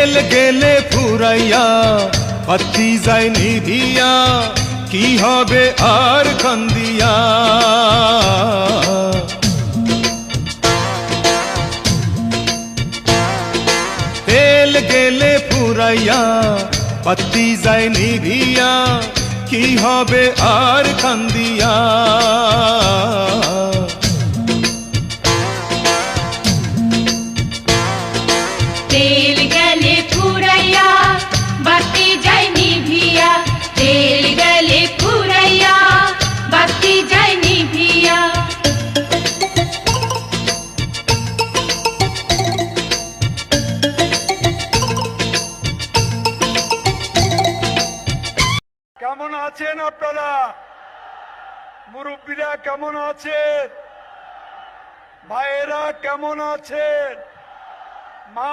তেল গেলে ফুরাইয়া বাতি যায় নিভিয়া কি হবে আর কান্দিয়া। তেল গেলে ফুরাইয়া বাতি যায় নিভিয়া কি হবে আর কান্দিয়া। তেল গেলে ফুরাইয়া বাতি যায় নিভিয়া, তেল গেলে ফুরাইয়া বাতি যায় নিভিয়া। কেমন আছেন আপনারা? মুরব্বীরা কেমন আছেন? ভাইয়েরা কেমন আছেন? মা